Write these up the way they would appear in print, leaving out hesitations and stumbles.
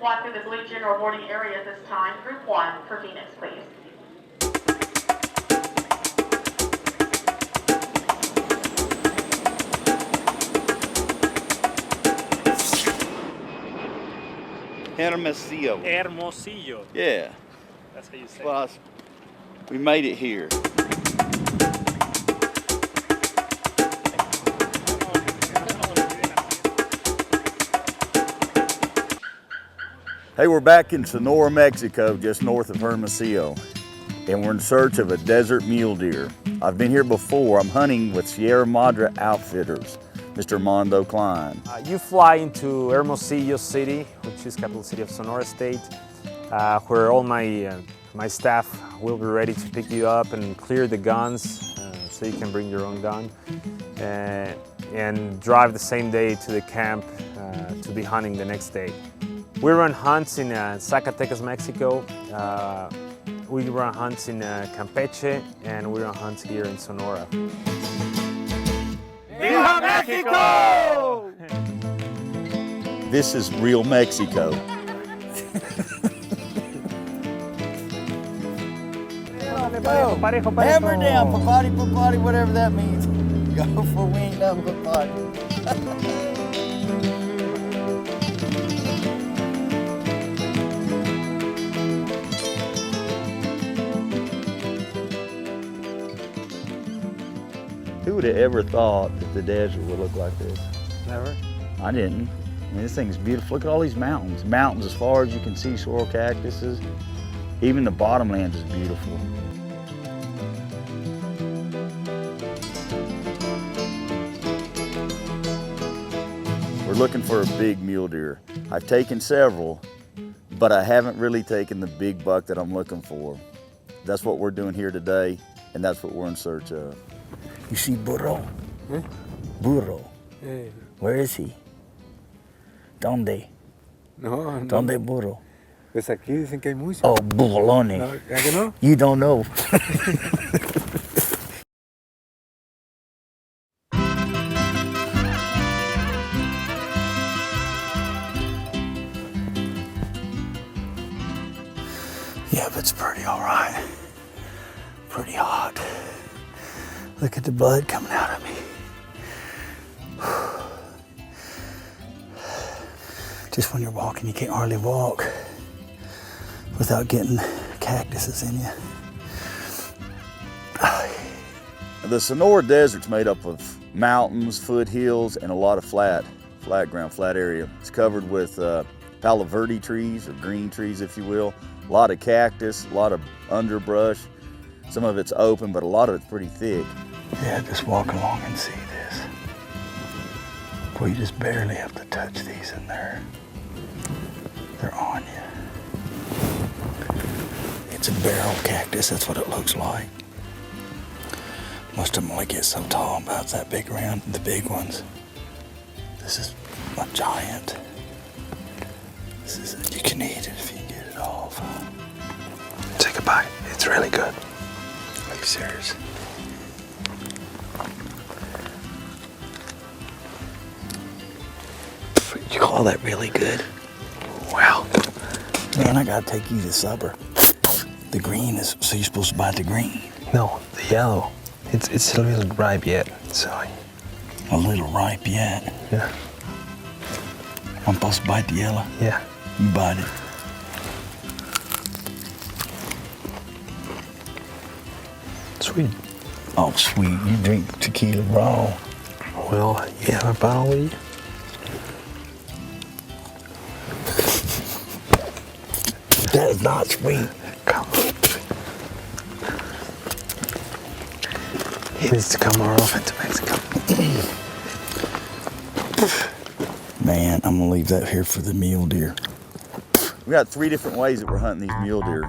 walk through the blue general boarding area at this time. Group 1 for Phoenix, please. Hermosillo. Hermosillo. Yeah. That's how you say Well, we made it here. Hey, we're back in Sonora, Mexico, just north of Hermosillo, and we're in search of a desert mule deer. I've been here before. I'm hunting with Sierra Madre Outfitters, Mr. Mondo Klein. You fly into Hermosillo City, which is capital city of Sonora State, where all my staff will be ready to pick you up and clear the guns, so you can bring your own gun, and drive the same day to the camp to be hunting the next day. We run hunts in Zacatecas, Mexico. We run hunts in Campeche, and we run hunts here in Sonora. Viva Mexico! This is real Mexico. Hammer down, papati, whatever that means. Go for wing up, papati. Who would have ever thought that the desert would look like this? Never? I didn't. I mean, this thing's beautiful. Look at all these mountains. Mountains as far as you can see, sorrel cactuses. Even the bottomlands is beautiful. We're looking for a big mule deer. I've taken several, but I haven't really taken the big buck that I'm looking for. That's what we're doing here today, and that's what we're in search of. You see burro? ¿Eh? Burro. Eh, Where is he? ¿Dónde? no, no. ¿Dónde burro? Pues aquí dicen que hay mucho. Oh, burrone. No, ¿a que no? You don't know. Yeah, but it's pretty all right. Pretty hot. Look at the blood coming out of me. Just when you're walking, you can't hardly walk without getting cactuses in you. The Sonora Desert's made up of mountains, foothills, and a lot of flat ground, flat area. It's covered with Palo Verde trees, or green trees, if you will. A lot of cactus, a lot of underbrush. Some of it's open, but a lot of it's pretty thick. Yeah, just walk along and see this. Boy, you just barely have to touch these and they're on you. It's a barrel cactus, that's what it looks like. Most of them only get so tall, about that big around, the big ones. This is a giant. You can eat it if you can get it off. Take a bite. It's really good. Are you serious? You call that really good? Wow. Man, I gotta take you to supper. The green is, so you're supposed to bite the green? No, the yellow. It's still isn't ripe yet, so. A little ripe yet. Yeah. I'm supposed to bite the yellow? Yeah. You bite it. Sweet. Oh, sweet. You drink tequila raw. Well, you have a bottle with you? That is not sweet. Come on. He needs to come more often to Mexico. Man, I'm gonna leave that here for the mule deer. We got 3 different ways that we're hunting these mule deer.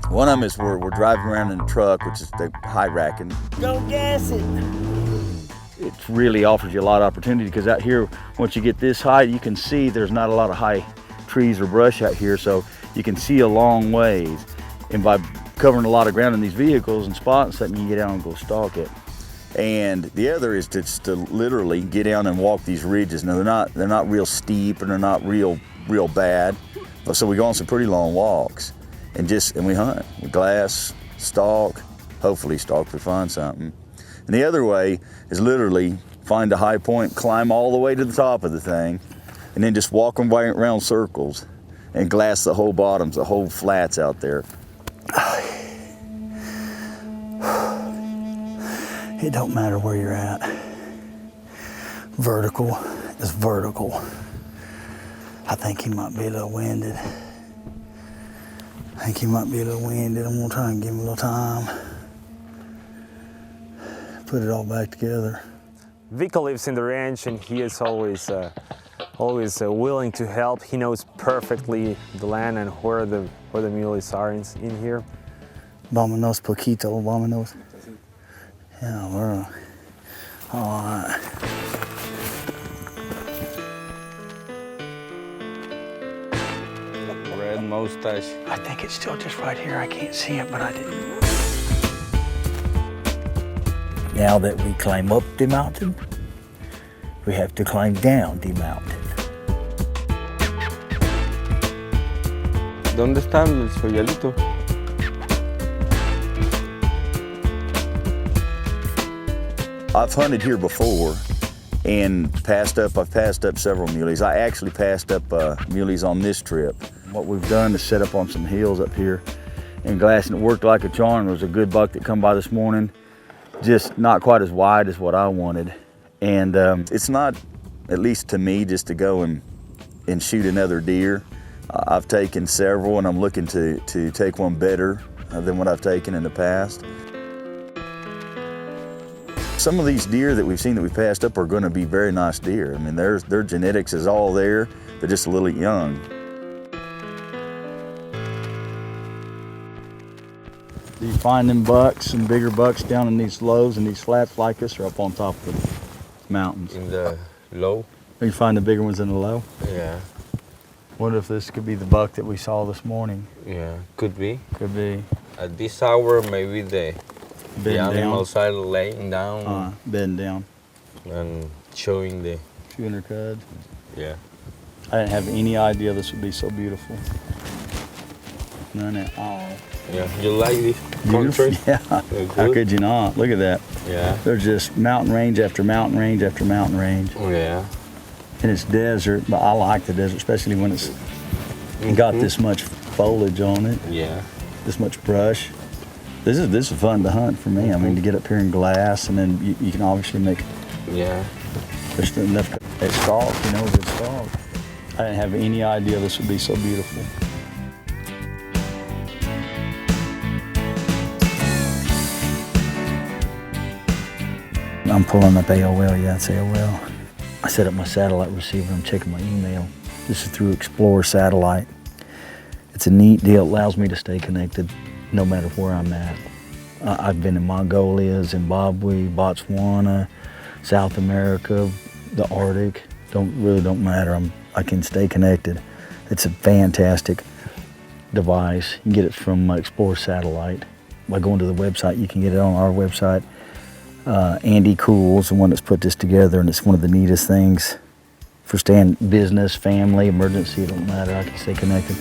One of them is we're driving around in a truck, which is the high racking. Don't gas it. It really offers you a lot of opportunity because out here, once you get this high, you can see there's not a lot of high trees or brush out here, so you can see a long ways. And by covering a lot of ground in these vehicles and spotting something, you get out and go stalk it. And the other is just to literally get down and walk these ridges. Now they're not real steep and they're not real real bad. So we go on some pretty long walks and we hunt. We glass, stalk, hopefully stalk if we find something. And the other way is literally find a high point, climb all the way to the top of the thing, and then just walk them around circles and glass the whole bottoms, the whole flats out there. It don't matter where you're at. Vertical is vertical. I think he might be a little winded. I'm gonna try and give him a little time. Put it all back together. Vico lives in the ranch and he is always willing to help. He knows perfectly the land and where the mules are in here. Vámonos poquito, vámonos. Yeah, we're all right. Red mustache. I think it's still just right here. I can't see it, but I didn't. Now that we climb up the mountain, we have to climb down the mountain. ¿Dónde está el soyalito? I've hunted here before and I've passed up several muleys. I actually passed up muleys on this trip. What we've done is set up on some hills up here and glassing. It worked like a charm. There was a good buck that come by this morning, just not quite as wide as what I wanted. And it's not, at least to me, just to go and shoot another deer. I've taken several and I'm looking to take one better than what I've taken in the past. Some of these deer that we've seen that we passed up are going to be very nice deer. I mean, their genetics is all there. They're just a little young. Do you find them bucks and bigger bucks down in these lows and these flats like this, or up on top of the mountains? In the low. Or you find the bigger ones in the low? Yeah. Wonder if this could be the buck that we saw this morning. Yeah, could be. Could be. At this hour, maybe the animals are laying down bedding down. and showing the. Chewing their cuds. Yeah. I didn't have any idea this would be so beautiful. None at all. Yeah, you like this Beautiful. country? Yeah. They're How good. could you not? Look at that. Yeah. There's just mountain range after mountain range after mountain range. Oh, yeah. And it's desert, but I like the desert, especially when it's got this much foliage on it, Yeah. this much brush. This is fun to hunt for me. I mean, to get up here and glass, and then you can obviously make Yeah. there's enough at stalk, you know, good stalk. I didn't have any idea this would be so beautiful. I'm pulling up AOL, yeah, it's AOL. I set up my satellite receiver, I'm checking my email. This is through Explorer Satellite. It's a neat deal, it allows me to stay connected no matter where I'm at. I've been in Mongolia, Zimbabwe, Botswana, South America, the Arctic. Don't matter, I can stay connected. It's a fantastic device. You can get it from Explorer Satellite. By going to the website, you can get it on our website. Andy Cool's the one that's put this together, and it's one of the neatest things for staying business, family, emergency, it don't matter, I can stay connected.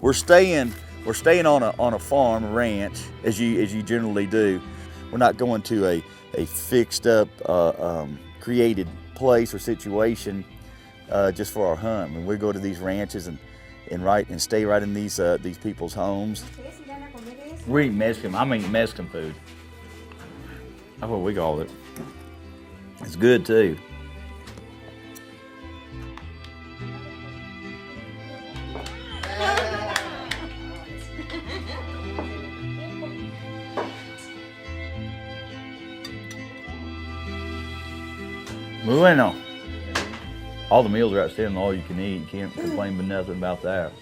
We're staying on a farm, a ranch, as you generally do. We're not going to a fixed up, created place or situation just for our hunt. I mean, we go to these ranches and stay right in these people's homes. We're eating Mexican. I'm eating Mexican food. That's what we call it. It's good too. Bueno. All the meals are outstanding, all you can eat. You can't complain but nothing about that.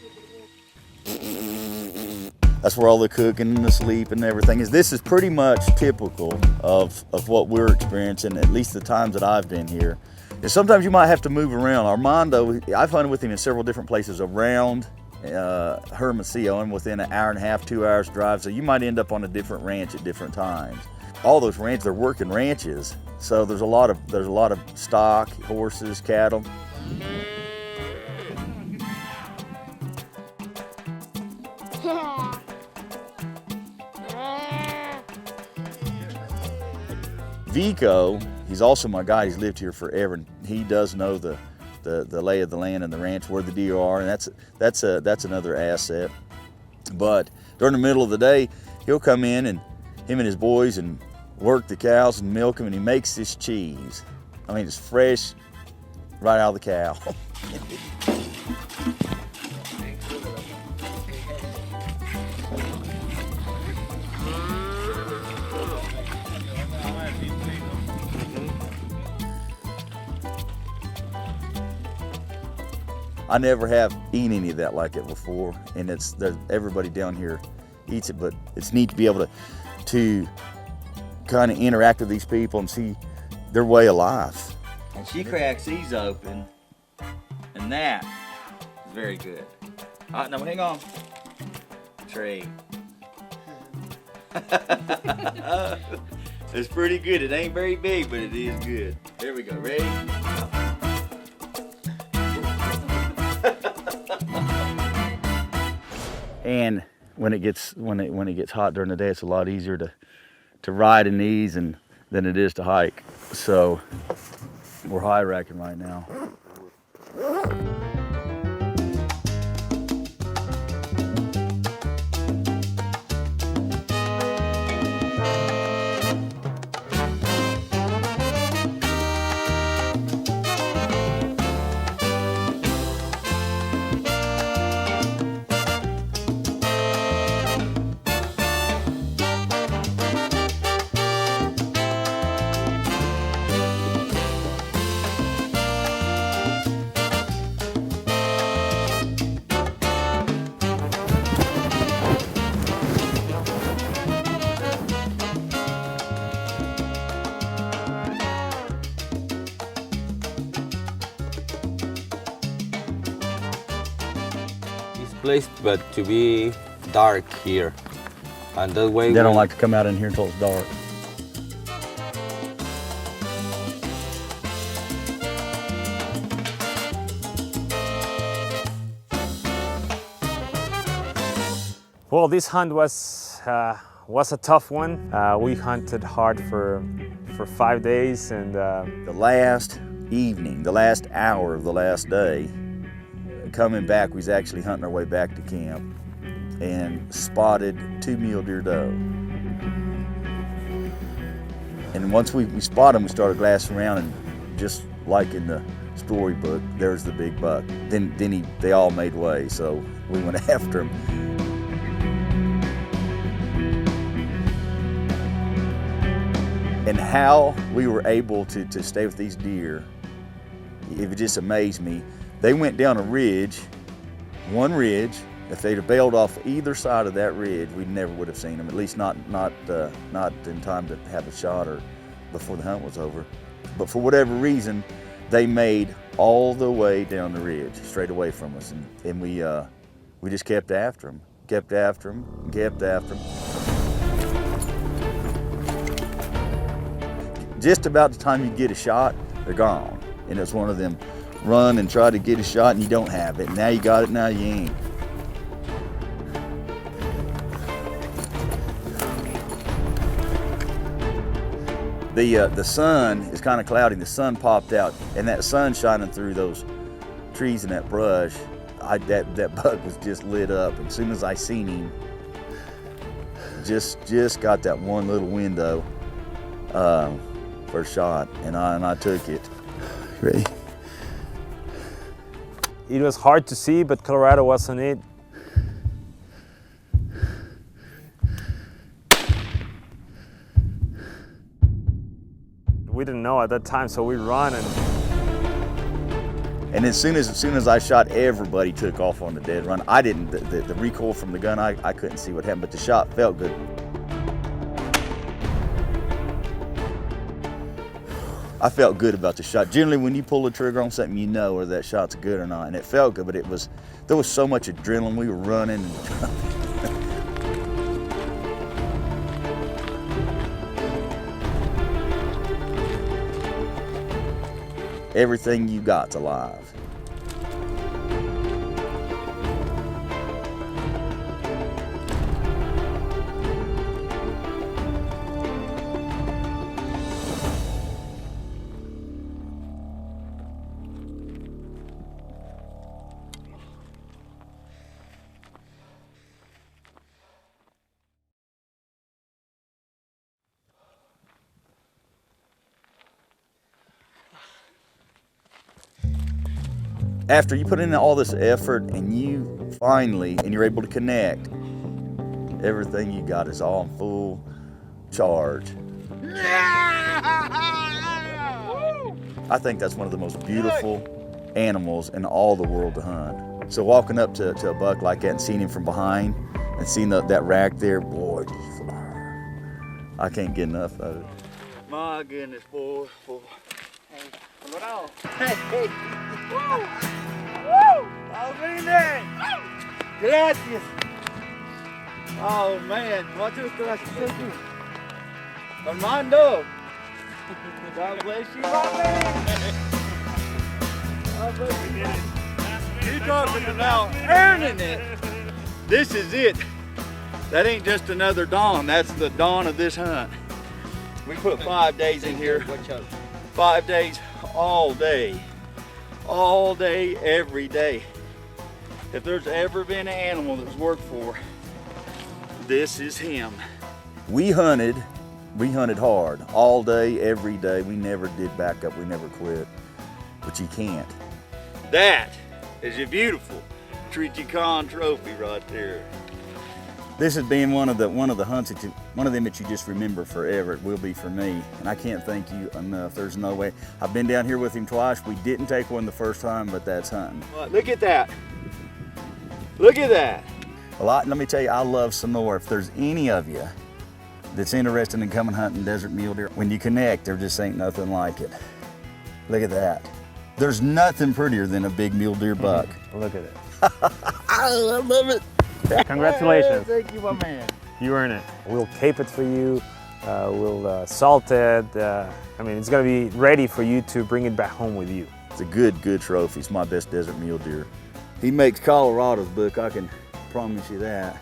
That's where all the cooking and the sleep and everything is. This is pretty much typical of what we're experiencing, at least the times that I've been here. And sometimes you might have to move around. Armando, I've hunted with him in several different places around Hermosillo, and within an hour and a half, 2 hours drive. So you might end up on a different ranch at different times. All those ranches, they're working ranches. So there's a lot of stock, horses, cattle. Vico, he's also my guide. He's lived here forever, and he does know the lay of the land and the ranch, where the deer are, and that's another asset. But during the middle of the day, he'll come in, and him and his boys, and work the cows and milk them, and he makes this cheese. I mean, it's fresh right out of the cow. I never have eaten any of that like it before, and everybody down here eats it, but it's neat to be able to kind of interact with these people and see their way of life. And she cracks these open, and that is very good. All right, now hang on. Trey. It's pretty good. It ain't very big, but it is good. There we go. Ready? And when it gets hot during the day, it's a lot easier to ride in these than it is to hike. So we're high racking right now. Place, but to be dark here, and that way They don't like to come out in here until it's dark. Well, this hunt was a tough one. We hunted hard for 5 days, and The last evening, the last hour of the last day, coming back, we was actually hunting our way back to camp and spotted 2 mule deer doe. And once we spotted them, we started glassing around, and just like in the storybook, there's the big buck. Then they all made way, so we went after him. And how we were able to stay with these deer, it just amazed me. They went down a ridge, one ridge. If they'd have bailed off either side of that ridge, we never would have seen them, at least not in time to have a shot or before the hunt was over. But for whatever reason, they made all the way down the ridge, straight away from us. And we just kept after them, kept after them, and kept after them. Just about the time you get a shot, they're gone. And it's one of them run and try to get a shot and you don't have it. Now you got it, now you ain't. The sun is kind of cloudy. The sun popped out, and that sun shining through those trees and that brush, that buck was just lit up. And as soon as I seen him, just got that one little window for a shot, and I took it. Ready? it was hard to see, but Colorado was on it. We didn't know at that time, so we run And as soon as I shot, everybody took off on the dead run. I didn't, the recoil from the gun, I couldn't see what happened, but the shot felt good. I felt good about the shot. Generally, when you pull the trigger on something, you know whether that shot's good or not, and it felt good, but there was so much adrenaline. We were running. Everything you got's alive. After you put in all this effort and you're able to connect, everything you got is all in full charge. I think that's one of the most beautiful animals in all the world to hunt. So walking up to a buck like that and seeing him from behind and seeing that rack there, boy, I can't get enough of it. My goodness, boy. Hey, hold on. Hey. Woo! Woo! Oh, man! Gracias! Oh, man. Muchas gracias. Armando! God bless you, my man! God bless you. You're talking about earning it. This is it. That ain't just another dawn. That's the dawn of this hunt. We put 5 days in here. 5 days, all day. All day, every day. If there's ever been an animal that's worked for, this is him. We hunted hard all day, every day. We never did back up, we never quit, but you can't. That is a beautiful Triticon trophy right there. This has been one of the hunts one of them that you just remember forever. It will be for me, and I can't thank you enough. There's no way. I've been down here with him twice. We didn't take one the first time, but that's hunting. Look at that. Look at that. Let me tell you, I love Sonora. If there's any of you that's interested in coming hunting desert mule deer, when you connect, there just ain't nothing like it. Look at that. There's nothing prettier than a big mule deer buck. Look at it. I love it. Congratulations. Thank you, my man. You earn it. We'll cape it for you. We'll salt it. I mean, it's gonna be ready for you to bring it back home with you. It's a good trophy. It's my best desert mule deer. He makes Colorado's book, I can promise you that.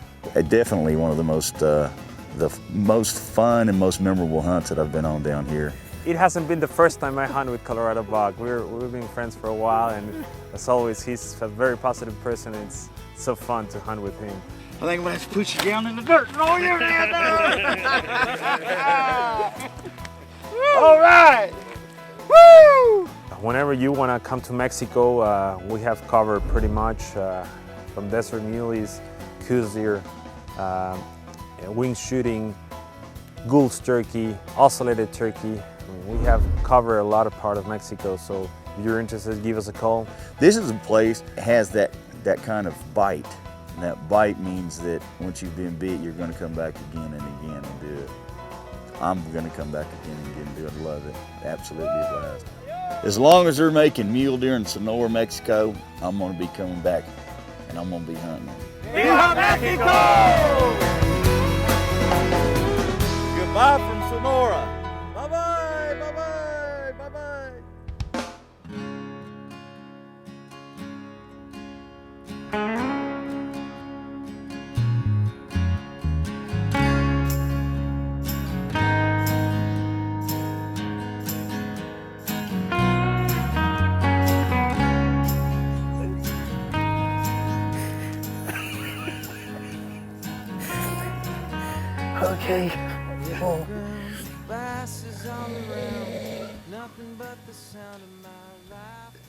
Definitely one of the most fun and most memorable hunts that I've been on down here. It hasn't been the first time I hunt with Colorado buck. We've been friends for a while, and as always, he's a very positive person. It's so fun to hunt with him. I think I'm gonna have to put you down in the dirt. Oh, you're all right. Woo! Whenever you want to come to Mexico, we have covered pretty much from desert muleys, coos deer, wing shooting, gulls turkey, ocellated turkey. I mean, we have covered a lot of part of Mexico, so if you're interested, give us a call. This is a place that has that kind of bite. And that bite means that once you've been bit, you're going to come back again and again and do it. I'm going to come back again and again and do it. I love it. Absolutely a blast. As long as they're making mule deer in Sonora, Mexico, I'm going to be coming back and I'm going to be hunting. Viva Mexico! Goodbye from Sonora. Bye-bye, bye-bye, bye-bye. Okay. Oh. Nothing but the sound of my laughter.